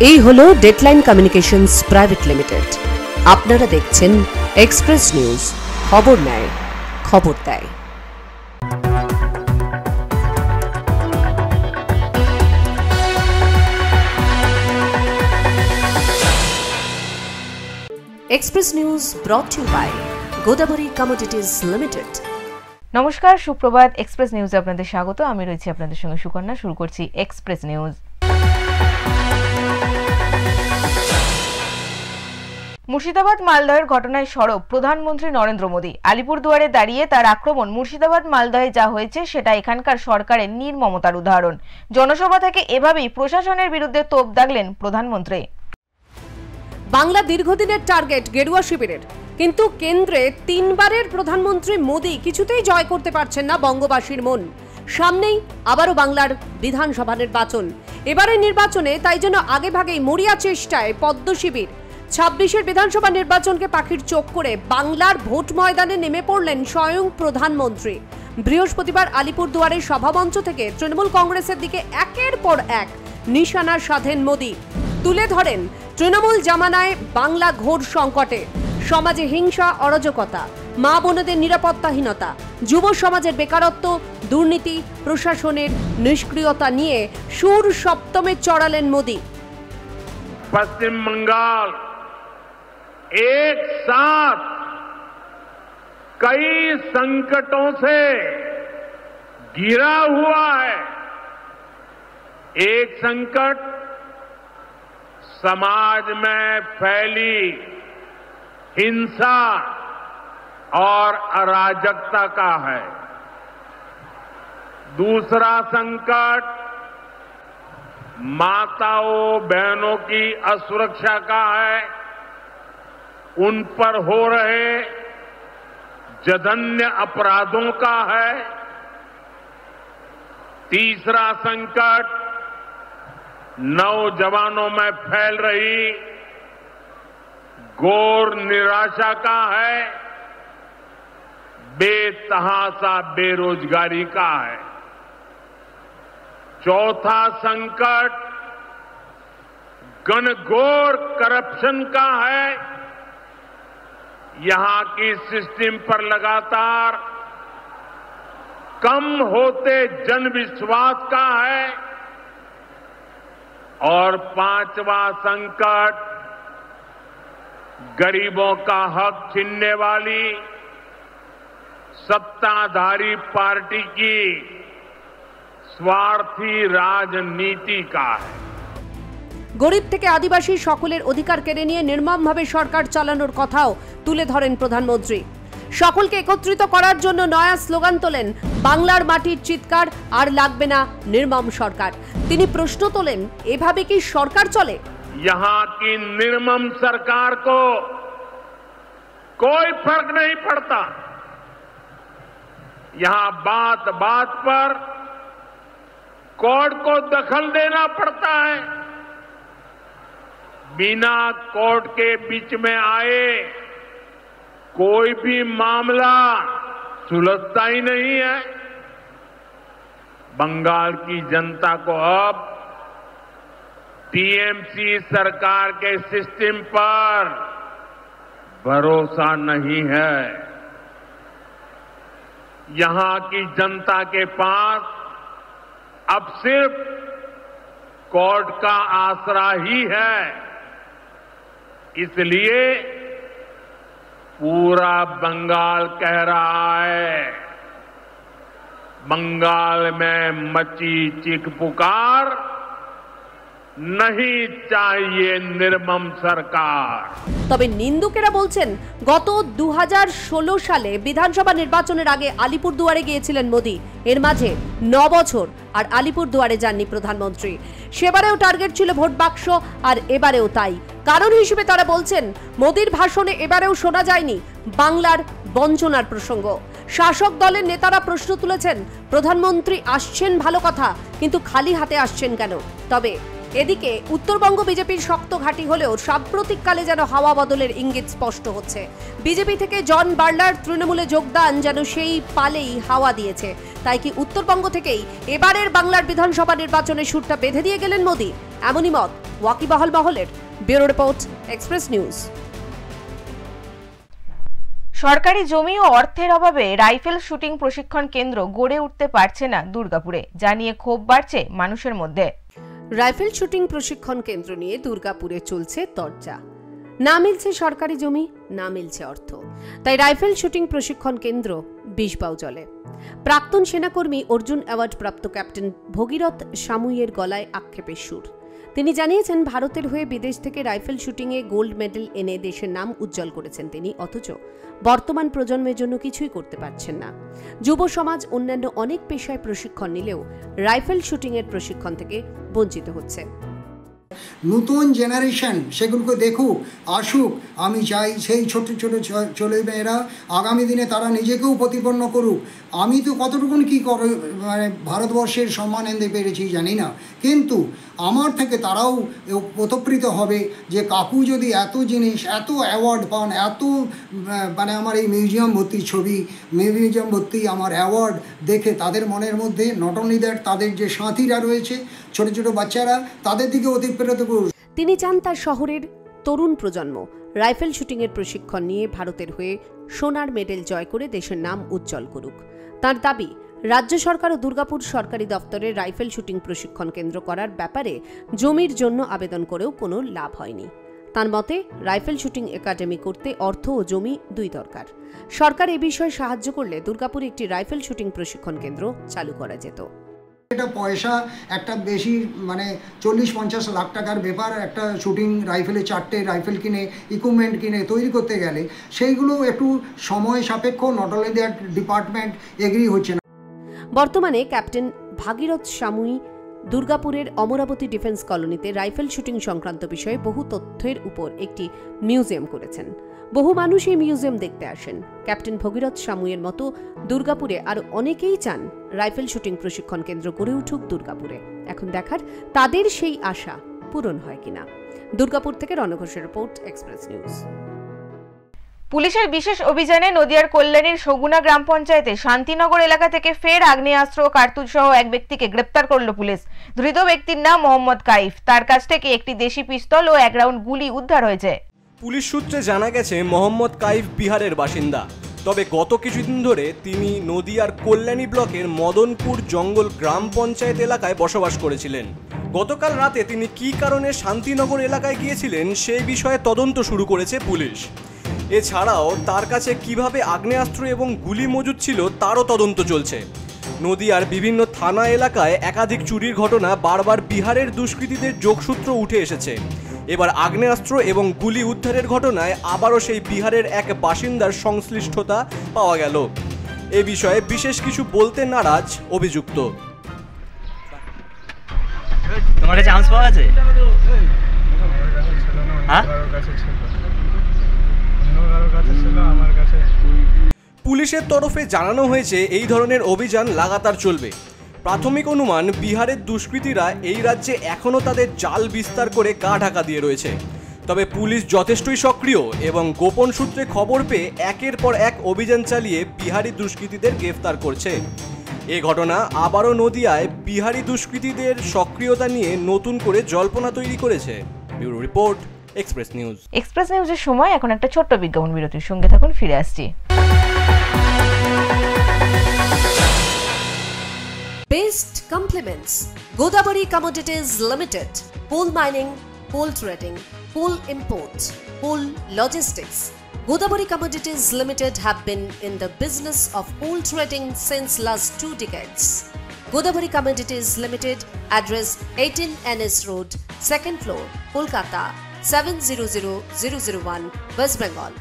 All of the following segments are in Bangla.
এই হলো ডেডলাইন কমিউনিকেশনস প্রাইভেট লিমিটেড। আপনারা দেখছেন এক্সপ্রেস নিউজ, খবর নেয়, খবর দেয়। Express News brought to by Godavari Commodities Limited. নমস্কার, সুপ্রভাত। এক্সপ্রেস নিউজে আপনাদের স্বাগত। আমি রয়েছি আপনাদের সঙ্গে সুকন্যা। শুরু করছি এক্সপ্রেস নিউজ। মুর্শিদাবাদ মালদহের ঘটনায় সরব প্রধানমন্ত্রী নরেন্দ্র মোদী। আলিপুরদুয়ারে দাঁড়িয়ে তার আক্রমণ মুর্শিদাবাদ মালদহে যা হয়েছে সেটা এখানকার সরকারের নির্মমতার উদাহরণ। জনসভা থেকে এভাবেই প্রশাসনের বিরুদ্ধে তোপ দাগলেন প্রধানমন্ত্রী। বাংলা দীর্ঘদিনের টার্গেট গেরুয়া শিবিরের, কিন্তু কেন্দ্রে তিনবারের প্রধানমন্ত্রী মোদী কিছুতেই জয় করতে পারছেন না বঙ্গবাসীর মন। সামনেই আবারও বাংলার বিধানসভা নির্বাচন। এবারের নির্বাচনে তাই জন্য আগেভাগেই মরিয়া চেষ্টায় পদ্ম শিবির। 26-এর বিধানসভা নির্বাচনকে পাখির চোখ করে বাংলার ভোট ময়দানে নেমে পড়লেন স্বয়ং প্রধানমন্ত্রী। বৃহস্পতিবার আলিপুরদুয়ারের সভামঞ্চ থেকে তৃণমূল কংগ্রেসের দিকে একের পর এক নিশানা সাধেন মোদী। তুলে ধরেন তৃণমূল জামানায় বাংলা ঘোর সংকটে, সমাজে হিংসা, অরাজকতা, মা বোনদের নিরাপত্তাহীনতা, যুব সমাজের বেকারত্ব, দুর্নীতি, প্রশাসনের নিষ্ক্রিয়তা নিয়ে সুর সপ্তমে চড়ালেন মোদী। पश्चिम बंगाल एक साथ कई संकटों से घिरा हुआ है। एक संकट समाज में फैली हिंसा और अराजकता का है। दूसरा संकट माताओं बहनों की असुरक्षा का है, उन पर हो रहे जघन्य अपराधों का है। तीसरा संकट नौजवानों में फैल रही घोर निराशा का है, बेतहासा बेरोजगारी का है। चौथा संकट घनघोर करप्शन का है। यहां की सिस्टम पर लगातार कम होते जनविश्वास का है। और पांचवा संकट गरीबों का हक छीनने वाली सत्ताधारी पार्टी की स्वार्थी राजनीति का है। গরিব থেকে আদিবাসী সকলের অধিকার কেড়ে নিয়ে নির্মমভাবে সরকার চালানোর কথাও তুলে ধরেন প্রধানমন্ত্রী। সকলকে একত্রিত করার জন্য নয়া স্লোগান তোলেন, বাংলার মাটির চিৎকার, আর লাগবে না নির্মম সরকার। তিনি প্রশ্ন তোলেন, এভাবে কি সরকার চলে? यहाँ की निर्मम सरकार को कोई फर्क नहीं पड़ता। यहाँ बात बात पर कोर्ट को दखल देना पड़ता है। बिना कोर्ट के बीच में आए कोई भी मामला सुलझता ही नहीं है। बंगाल की जनता को अब टीएमसी सरकार के सिस्टम पर भरोसा नहीं है। यहां की जनता के पास अब सिर्फ कोर्ट का आसरा ही है। इसलिए पूरा बंगाल कह रहा है, बंगाल में मची चीख पुकार, नहीं चाहिए निर्मम सरकार। তবে নিন্দুকেরা বলছেন, গত 2016 সালে বিধানসভা নির্বাচনের আগে আলিপুরদুয়ারে গিয়েছিলেন মোদী। এর মাঝে 9 বছর আর আলিপুরদুয়ারে যাননি প্রধানমন্ত্রী। সেবারেও টার্গেট ছিল ভোট বাক্স, আর এবারেও তাই। কারণ হিসেবে তারা বলছেন, মোদীর ভাষণে এবারেও শোনা যায়নি বাংলার বঞ্চনার প্রসঙ্গ। শাসক দলের নেতারা প্রশ্ন তুলেছেন, প্রধানমন্ত্রী আসছেন ভালো কথা, কিন্তু খালি হাতে আসছেন কেন? তবে এদিকে উত্তরবঙ্গ বিজেপির শক্ত ঘাঁটি হলেও সাম্প্রতিককালে যেন হাওয়া বদলের ইঙ্গিত স্পষ্ট হচ্ছে। বিজেপি থেকে জন বার্লার তৃণমূলে যোগদান যেন সেই পালেই হাওয়া দিয়েছে। তাই কি উত্তরবঙ্গ থেকেই এবারের বাংলার বিধানসভা নির্বাচনের সুরটা বেঁধে দিয়ে গেলেন মোদী? এমনই মত ওয়াকিবহাল মহলের। Bureau report, express news. সরকারি জমি ও অর্থের অভাবে রাইফেল শুটিং প্রশিক্ষণ কেন্দ্র গড়ে উঠতে পারছে না দুর্গাপুরে, যা নিয়ে ক্ষোভ বাড়ছে মানুষের মধ্যে। রাইফেল শুটিং প্রশিক্ষণ কেন্দ্র নিয়ে দুর্গাপুরে চলছে চর্চা। না মিলছে সরকারি জমি, না মিলছে অর্থ, তাই রাইফেল শুটিং প্রশিক্ষণ কেন্দ্র বিষবাউ জলে। প্রাক্তন সেনাকর্মী অর্জুন অ্যাওয়ার্ড প্রাপ্ত ক্যাপ্টেন ভগীরথ সামুইয়ের গলায় আক্ষেপের সুর। তিনি জানিয়েছেন, ভারতের হয়ে বিদেশ থেকে রাইফেল শুটিংয়ে গোল্ড মেডেল এনে দেশের নাম উজ্জ্বল করেছেন তিনি, অথচ বর্তমান প্রজন্মের জন্য কিছুই করতে পারছেন না। যুব সমাজ অন্যান্য অনেক পেশায় প্রশিক্ষণ নিলেও রাইফেল শুটিংয়ের প্রশিক্ষণ থেকে বঞ্চিত হচ্ছে। নতুন জেনারেশন সেগুলোকে দেখুক, আসুক। আমি চাই সেই ছোট ছোট ছেলেমেয়েরা আগামী দিনে তারা নিজেকেও প্রতিপন্ন করুক। আমি তো কতটুকুন কী করে মানে ভারতবর্ষের সম্মান এনে পেরেছি জানি না, কিন্তু আমার থেকে তারাও ওতপ্রোত হবে যে কাকু যদি এত জিনিস, এত অ্যাওয়ার্ড পান, এত মানে আমার এই মিউজিয়াম ভর্তি ছবি, মিউজিয়াম ভর্তি আমার অ্যাওয়ার্ড দেখে তাদের মনের মধ্যে নট অনলি দ্যাট, তাদের যে সাথীরা রয়েছে ছোট ছোট বাচ্চারা, তাদের দিকে অতিপ্রেরিত করুন। তিনি চান তার শহরের তরুণ প্রজন্ম রাইফেল শুটিংয়ের প্রশিক্ষণ নিয়ে ভারতের হয়ে সোনার মেডেল জয় করে দেশের নাম উজ্জ্বল করুক। তার দাবি, রাজ্য সরকার ও দুর্গাপুর সরকারি দপ্তরে রাইফেল শুটিং প্রশিক্ষণ কেন্দ্র করার ব্যাপারে জমির জন্য আবেদন করেও কোনো লাভ হয়নি। তার মতে, রাইফেল শুটিং একাডেমি করতে অর্থ ও জমি দুই দরকার। সরকার এ বিষয়ে সাহায্য করলে দুর্গাপুরে একটি রাইফেল শুটিং প্রশিক্ষণ কেন্দ্র চালু করা যেত। এটা পয়সা একটা বেশি মানে 40-50 লাখ টাকার ব্যাপার। একটা শুটিং রাইফেলে 4টে রাইফেল কিনে, ইকুইপমেন্ট কিনে তৈরি করতে গেলে সেইগুলো একটু সময় সাপেক্ষ। Not only that, department agree হচ্ছে না। বর্তমানে ক্যাপ্টেন ভাগীরথ সামুই দুর্গাপুরের অমরাবতী ডিফেন্স কলোনিতে রাইফেল শুটিং সংক্রান্ত বিষয়ে বহু তথ্যের উপর একটি মিউজিয়াম করেছেন। বহু মানুষ এই মিউজিয়াম দেখতে আসেন। ক্যাপ্টেন ভগীরথ সামুইয়ের মতো দুর্গাপুরে আরও অনেকেই চান রাইফেল শুটিং প্রশিক্ষণ কেন্দ্র গড়ে উঠুক দুর্গাপুরে। এখন দেখার তাদের সেই আশা পূরণ হয় কিনা। দুর্গাপুর থেকে রণ ঘোষের রিপোর্ট, এক্সপ্রেস নিউজ। পুলিশের বিশেষ অভিযানে নদিয়ার কল্যাণীর সগুনা গ্রাম পঞ্চায়েতে শান্তিনগর এলাকা থেকে ফের আগ্নেয়াস্ত্র ও কার্তুজ সহ এক ব্যক্তিকে গ্রেপ্তার করল পুলিশ। ধৃত ব্যক্তির নাম মোহাম্মদ কাইফ। তার কাছ থেকে একটি দেশি পিস্তল ও 1 রাউন্ড গুলি উদ্ধার হয়েছে। পুলিশ সূত্রে জানা গেছে, মোহাম্মদ কাইফ বিহারের বাসিন্দা। তবে গত কিছুদিন ধরে তিনি নদিয়ার কল্যাণী ব্লকের মদনপুর জঙ্গল গ্রাম পঞ্চায়েত এলাকায় বসবাস করেছিলেন। গতকাল রাতে তিনি কী কারণে শান্তিনগর এলাকায় গিয়েছিলেন সেই বিষয়ে তদন্ত শুরু করেছে পুলিশ। এছাড়াও তার কাছে কিভাবে আগ্নেয়াস্ত্র এবং গুলি মজুদ ছিল তারও তদন্ত চলছে। নদিয়ার বিভিন্ন থানা এলাকায় একাধিক চুরির ঘটনা বারবার বিহারের দুষ্কৃতীদের যোগসূত্র উঠে এসেছে। এবার আগ্নেয়াস্ত্র এবং গুলি উদ্ধারের ঘটনায় আবারও সেই বিহারের এক বাসিন্দার সংশ্লিষ্টতা পাওয়া গেল। এ বিষয়ে বিশেষ কিছু বলতে নারাজ অভিযুক্ত। তোমার কাছে চান্স পাওয়া আছে? হ্যাঁ, পুলিশের তরফে জানানো হয়েছে এই ধরনের অভিযান লাগাতার চলবে। প্রাথমিক অনুমান, বিহারের দুষ্কৃতীরা এই রাজ্যে এখনও তাদের জাল বিস্তার করে গা ঢাকা দিয়ে রয়েছে। তবে পুলিশ যথেষ্টই সক্রিয় এবং গোপন সূত্রে খবর পেয়ে একের পর এক অভিযান চালিয়ে বিহারি দুষ্কৃতীদের গ্রেফতার করছে। এ ঘটনা আবারও নদিয়ায় বিহারি দুষ্কৃতীদের সক্রিয়তা নিয়ে নতুন করে জল্পনা তৈরি করেছে। Bureau report, express news. Express নিউজের সময় এখন একটা ছোট্ট বিজ্ঞাপন বিরতির সঙ্গে থাকুন, ফিরে আসছি। Best compliments. Godabari Commodities Limited. Coal mining, coal trading, coal import, coal logistics. Godabari Commodities Limited have been in the business of coal trading since last 2 decades. Godabari Commodities Limited, address 18 NS Road, 2nd floor, Kolkata, 700001, West Bengal.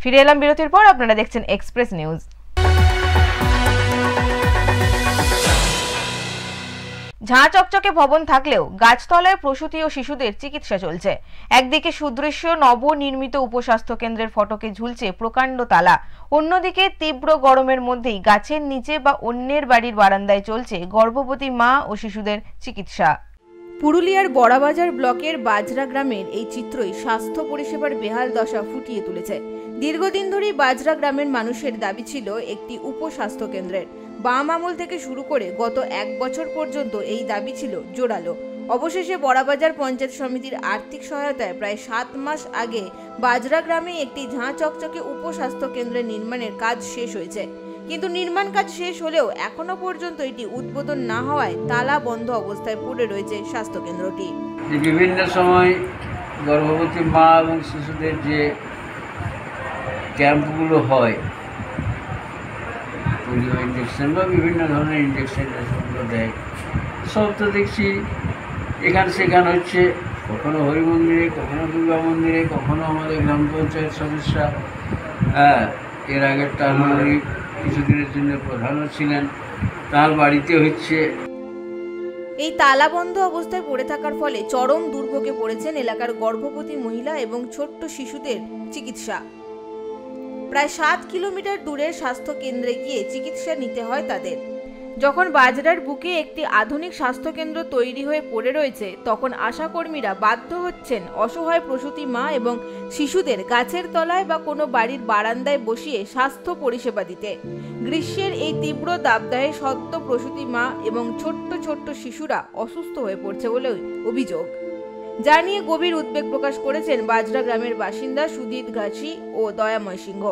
ফিরে এলাম বিরতির পর। আপনারা দেখছেন এক্সপ্রেস নিউজ। ঝাঁ চকচকে ভবন থাকলেও গাছতলায় প্রসূতি ও শিশুদের চিকিৎসা চলছে। একদিকে সুদৃশ্য নবনির্মিত উপস্বাস্থ্য কেন্দ্রের ফটকে ঝুলছে প্রকাণ্ড তালা, অন্যদিকে তীব্র গরমের মধ্যেই গাছের নিচে বা অন্যের বাড়ির বারান্দায় চলছে গর্ভবতী মা ও শিশুদের চিকিৎসা। পুরুলিয়ার বড়াবাজার ব্লকের বাজরা গ্রামের এই চিত্রই স্বাস্থ্য পরিষেবার বেহাল দশা ফুটিয়ে তুলেছে। দীর্ঘদিন ধরেই বাজরা গ্রামের মানুষের দাবি ছিল একটি উপস্বাস্থ্য কেন্দ্রের। বাম আমল থেকে শুরু করে গত 1 বছর পর্যন্ত এই দাবি ছিল জোরালো। অবশেষে বড়াবাজার পঞ্চায়েত সমিতির আর্থিক সহায়তায় প্রায় 7 মাস আগে বাজরা গ্রামে একটি ঝাঁ চকচকে উপস্বাস্থ্য কেন্দ্রের নির্মাণের কাজ শেষ হয়েছে। কিন্তু নির্মাণ কাজ শেষ হলেও এখনো পর্যন্ত এটি উদ্বোধন না হওয়ায় তালা বন্ধ অবস্থায় পড়ে রয়েছে স্বাস্থ্য কেন্দ্রটি। বিভিন্ন সময় গর্ভবতী মা এবং শিশুদের যে ক্যাম্পগুলো হয়, পোলিও ইঞ্জেকশন বা বিভিন্ন ধরনের ইঞ্জেকশন যেসবগুলো দেয়, সব তো দেখছি এখান সেখান হচ্ছে, কখনো হরি মন্দিরে, কখনো দুর্গা মন্দিরে, কখনো আমাদের গ্রাম পঞ্চায়েত সদস্যা, এর আগের টার্মে কিছুদিনের জন্য প্রধানও ছিলেন, তার বাড়িতে হচ্ছে। এই তালাবন্ধ অবস্থায় পড়ে থাকার ফলে চরম দুর্ভোগে পড়েছেন এলাকার গর্ভবতী মহিলা এবং ছোট্ট শিশুদের চিকিৎসা। প্রায় 7 কিলোমিটার দূরের স্বাস্থ্য কেন্দ্রে গিয়ে চিকিৎসা নিতে হয় তাদের। যখন বাজরার বুকে একটি আধুনিক স্বাস্থ্য কেন্দ্র তৈরি হয়ে পড়ে রয়েছে, তখন আশাকর্মীরা বাধ্য হচ্ছেন অসহায় প্রসূতি মা এবং শিশুদের গাছের তলায় বা কোনো বাড়ির বারান্দায় বসিয়ে স্বাস্থ্য পরিষেবা দিতে। গ্রীষ্মের এই তীব্র দাবদাহে সদ্য প্রসূতি মা এবং ছোট্ট ছোট্ট শিশুরা অসুস্থ হয়ে পড়ছে বলে অভিযোগ, যা নিয়ে গভীর উদ্বেগ প্রকাশ করেছেন বাজরা গ্রামের বাসিন্দা সুদীপ ঘাসি ও দয়াময় সিংহ।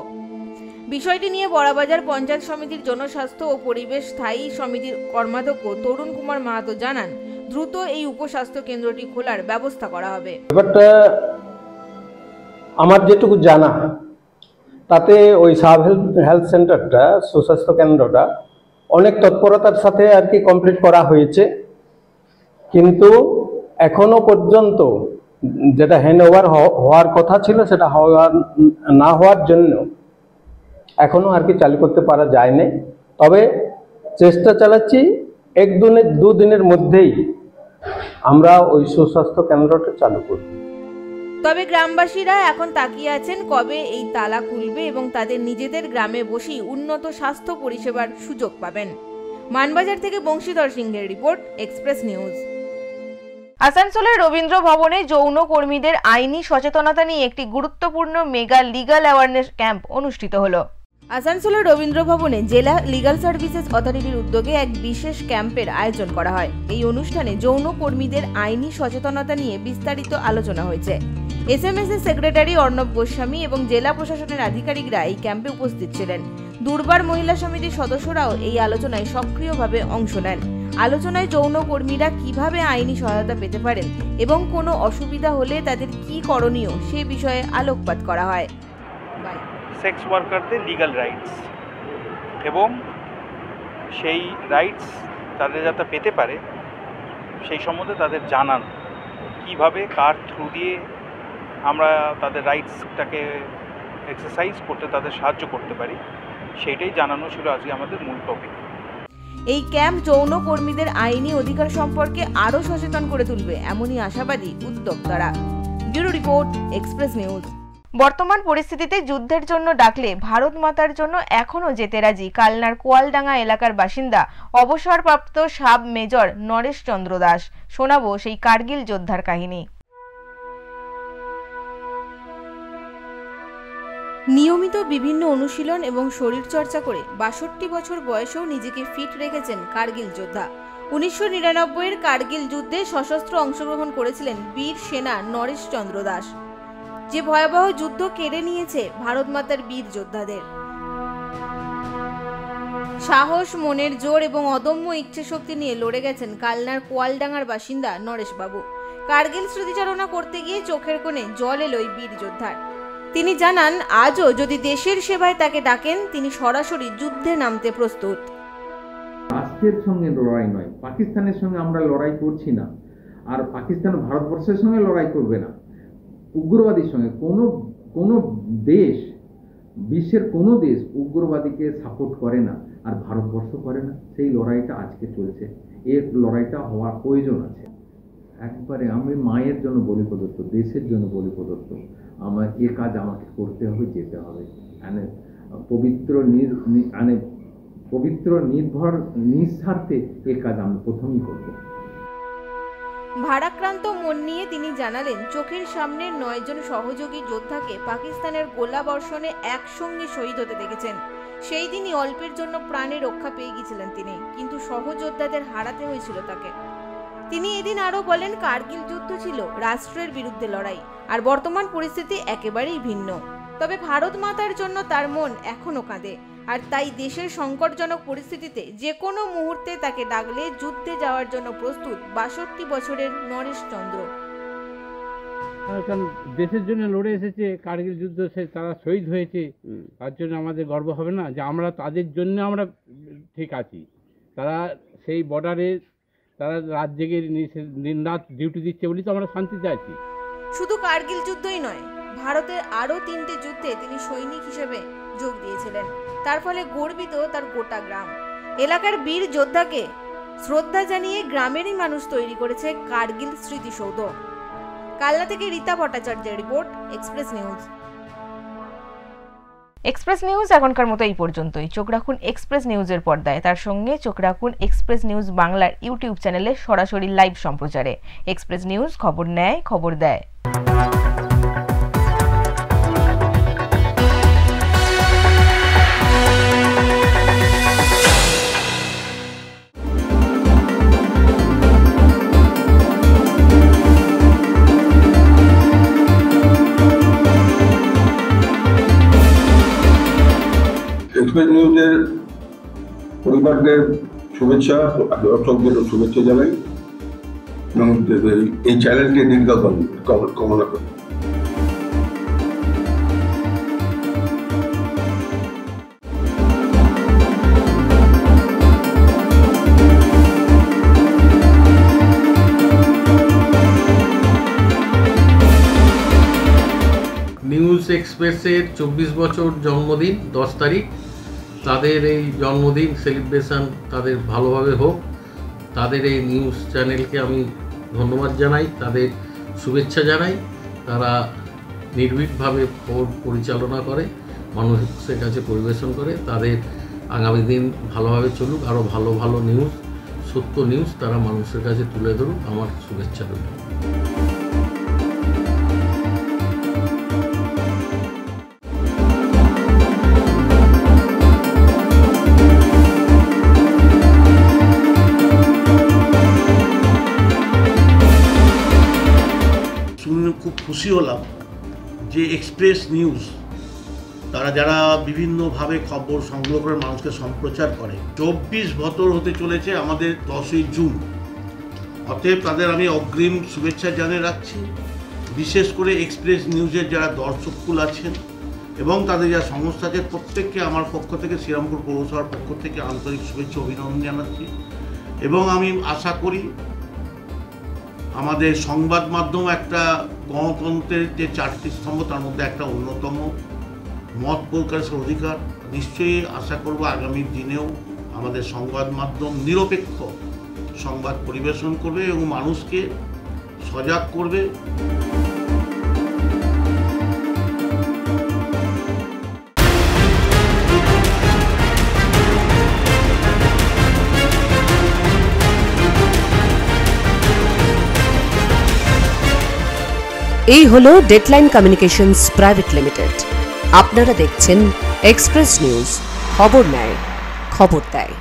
বিষয়টি নিয়ে বড়াবাজার পঞ্চায়েত সমিতির জনস্বাস্থ্য ও পরিবেশ স্থায়ী সমিতির কর্মাধ্যক্ষ তরুণ কুমার মাহাতো জানান, দ্রুত এই উপস্বাস্থ্য কেন্দ্রটি খোলার ব্যবস্থা করা হবে। ব্যাপারটা আমার যেটুকু জানা তাতে ওই সাব হেলথ সেন্টারটা, সুস্বাস্থ্য কেন্দ্রটা অনেক তৎপরতার সাথে আর কি কমপ্লিট করা হয়েছে, কিন্তু এখনো পর্যন্ত যেটা হ্যান্ড ওভার হওয়ার কথা ছিল সেটা না হওয়ার জন্য এখনো আর কি চালু করতে পারা যায়নি। তবে চেষ্টা চালাচ্ছি 1-2 দিনের মধ্যেই আমরা ওই সুস্বাস্থ্য কেন্দ্রটা চালু করব। তবে গ্রামবাসীরা এখন তাকিয়ে আছেন কবে এই তালা খুলবে এবং তাদের নিজেদের গ্রামে বসেই উন্নত স্বাস্থ্য পরিষেবার সুযোগ পাবেন। মানবাজার থেকে বংশীধর সিংহের রিপোর্ট, এক্সপ্রেস নিউজ। আসানসোলের রবীন্দ্র ভবনে যৌন কর্মীদের আইনি সচেতনতা নিয়ে একটি গুরুত্বপূর্ণ মেগা লিগাল অ্যাওয়ারনেস ক্যাম্প অনুষ্ঠিত হলো। আসানসোলের রবীন্দ্র ভবনে জেলা লিগাল সার্ভিসেস অথরিটির উদ্যোগে এক বিশেষ ক্যাম্পের আয়োজন করা হয়। এই অনুষ্ঠানে যৌন কর্মীদের আইনি সচেতনতা নিয়ে বিস্তারিত আলোচনা হয়েছে। এসএমএস এর সেক্রেটারি অর্ণব গোস্বামী এবং জেলা প্রশাসনের আধিকারিকরা এই ক্যাম্পে উপস্থিত ছিলেন। দুর্বার মহিলা সমিতির সদস্যরাও এই আলোচনায় সক্রিয়ভাবে অংশ নেন। আলোচনায় যৌন কর্মীরা কিভাবে আইনি সহায়তা পেতে পারেন এবং কোনো অসুবিধা হলে তাদের কি করণীয় সে বিষয়ে আলোকপাত করা হয়। সেক্স ওয়ার্কারদের লিগ্যাল রাইটস এবং সেই রাইটস তাদের যাতে পেতে পারে সেই সম্বন্ধে তাদের জানানো, কিভাবে কার থ্রু দিয়ে আমরা তাদের রাইটসটাকে এক্সারসাইজ করতে তাদের সাহায্য করতে পারি, সেইটাই জানানো ছিল আজকে আমাদের মূল টপিক। এই ক্যাম্প যৌন কর্মীদের আইনি অধিকার সম্পর্কে আরও সচেতন করে তুলবে, এমনই আশাবাদী উদ্যোক্তারা। Bureau report, express news. বর্তমান পরিস্থিতিতে যুদ্ধের জন্য ডাকলে ভারত মাতার জন্য এখনও যেতে রাজি কালনার কোয়ালডাঙ্গা এলাকার বাসিন্দা অবসরপ্রাপ্ত সাব মেজর নরেশ চন্দ্র দাস। শোনাবো সেই কার্গিল যোদ্ধার কাহিনী। নিয়মিত বিভিন্ন অনুশীলন এবং শরীর চর্চা করে 62 বছর বয়সেও নিজেকে ফিট রেখেছেন কার্গিল যোদ্ধা। 1999-এর কার্গিল যুদ্ধে সশস্ত্র অংশগ্রহণ করেছিলেন বীর সেনা নরেশ চন্দ্র দাস। যে ভয়াবহ যুদ্ধ কেড়ে নিয়েছে ভারত মাতার বীর যোদ্ধাদের। সাহস, মনের জোর এবং অদম্য ইচ্ছে শক্তি নিয়ে লড়ে গেছেন কালনার কোয়ালডাঙ্গার বাসিন্দা নরেশ বাবু। কার্গিল স্মৃতিচারণা করতে গিয়ে চোখের কোণে জল এলো এই বীর যোদ্ধার। তিনি জানান, আজও যদি দেশের সেবায় তাকে ডাকেন তিনি সরাসরি যুদ্ধে নামতে প্রস্তুত। রাষ্ট্রের সঙ্গে লড়াই নয়, পাকিস্তানের সঙ্গে আমরা লড়াই করছি না, আর পাকিস্তান ভারতবর্ষের সঙ্গে লড়াই করবে না। উগ্রবাদীর সঙ্গে কোনো দেশ, বিশ্বের কোনো দেশ উগ্রবাদীকে সাপোর্ট করে না, আর ভারতবর্ষ করে না। সেই লড়াইটা আজকে চলছে, এর লড়াইটা হওয়ার প্রয়োজন আছে। একবারে আমি মায়ের জন্য বলি প্রদত্ত, দেশের জন্য বলি প্রদত্ত। আমার এ কাজ আমাকে করতে হবে, যেতে হবে। পবিত্র নির্ভর নিঃস্বার্থে এ কাজ আমি প্রথমেই করব। ভারাক্রান্ত মন নিয়ে তিনি জানালেন, চোখের সামনে 9 জন সহযোগী যোদ্ধাকে পাকিস্তানের গোলা বর্ষণে একসঙ্গে শহীদ হতে দেখেছেন। সেই দিনই অল্পের জন্য প্রাণে রক্ষা পেয়ে গিয়েছিলেন তিনি, কিন্তু সহযোদ্ধাদের হারাতে হয়েছিল তাকে। তিনি এদিন আরও বলেন, কার্গিল যুদ্ধ ছিল রাষ্ট্রের বিরুদ্ধে লড়াই, আর বর্তমান পরিস্থিতি একেবারেই ভিন্ন। তবে ভারত মাতার জন্য তার মন এখনো কাঁদে, আর তাই দেশের সংকটজনক পরিস্থিতিতে যে কোনো মুহূর্তে তাকে ডাকলে যুদ্ধে যাওয়ার জন্য প্রস্তুত 62 বছরের নরেশ চন্দ্র। কারণ দেশের জন্য লড়ে এসেছে, কার্গিল যুদ্ধ তারা শহীদ হয়েছে, তার জন্য আমাদের গর্ব হবে না যে আমরা তাদের জন্য আমরা ঠিক আছি। তারা সেই বর্ডারে তারা রাত জেগে দিন রাত ডিউটি দিচ্ছে বলেই তো আমরা শান্তিতে আছি। শুধু কার্গিল যুদ্ধই নয়, ভারতের আরও 3টে যুদ্ধে তিনি সৈনিক হিসেবে যোগ দিয়েছিলেন। তার ফলে গর্বিত তার গোটা গ্রাম। এলাকার বীর যোদ্ধাকে শ্রদ্ধা জানিয়ে গ্রামেরই মানুষ তৈরি করেছে কার্গিল স্মৃতিসৌধ। কালনা থেকে রীতা ভট্টাচার্যের report, express news. Express news এখনকার মতো এই পর্যন্তই। চোখ রাখুন এক্সপ্রেস নিউজের পর্দায়, তার সঙ্গে চোখ রাখুন এক্সপ্রেস নিউজ বাংলার ইউটিউব চ্যানেলে সরাসরি লাইভ সম্প্রচারে। এক্সপ্রেস নিউজ, খবর নেয়, খবর দেয়। এক্সপ্রেস নিউজের পরিবারদের শুভেচ্ছা, দর্শকদের শুভেচ্ছা জানাই এবং এই চ্যানেলকে দীর্ঘায়ু কামনা করি। নিউজ এক্সপ্রেসের 24 বছর জন্মদিন 10 তারিখ। তাদের এই জন্মদিন সেলিব্রেশন তাদের ভালোভাবে হোক। তাদের এই নিউজ চ্যানেলকে আমি ধন্যবাদ জানাই, তাদের শুভেচ্ছা জানাই। তারা নির্ভীকভাবে খবর পরিচালনা করে, মানুষের কাছে পরিবেশন করে। তাদের আগামী দিন ভালোভাবে চলুক, আরও ভালো ভালো নিউজ, সত্য নিউজ তারা মানুষের কাছে তুলে ধরুক, আমার শুভেচ্ছা রইল। খুব খুশি হলাম যে এক্সপ্রেস নিউজ তারা যারা বিভিন্নভাবে খবর সংগ্রহ করে মানুষকে সম্প্রচার করে, 24 বছর হতে চলেছে আমাদের 10ই জুন। অতএব তাদের আমি অগ্রিম শুভেচ্ছা জানিয়ে রাখছি। বিশেষ করে এক্সপ্রেস নিউজের যারা দর্শককুল আছেন এবং তাদের যারা সংস্থা আছে, প্রত্যেককে আমার পক্ষ থেকে, শ্রীরামপুর পৌরসভার পক্ষ থেকে আন্তরিক শুভেচ্ছা অভিনন্দন জানাচ্ছি। এবং আমি আশা করি আমাদের সংবাদ মাধ্যম একটা গণতন্ত্রের যে 4টি স্তম্ভ তার মধ্যে একটা অন্যতম, মত প্রকাশের অধিকার। নিশ্চয়ই আশা করব আগামী দিনেও আমাদের সংবাদ মাধ্যম নিরপেক্ষ সংবাদ পরিবেশন করবে এবং মানুষকে সজাগ করবে। এই হলো ডেডলাইন কমিউনিকেশনস প্রাইভেট লিমিটেড। আপনারা দেখছেন এক্সপ্রেস নিউজ, খবর নেয়, খবর দেয়।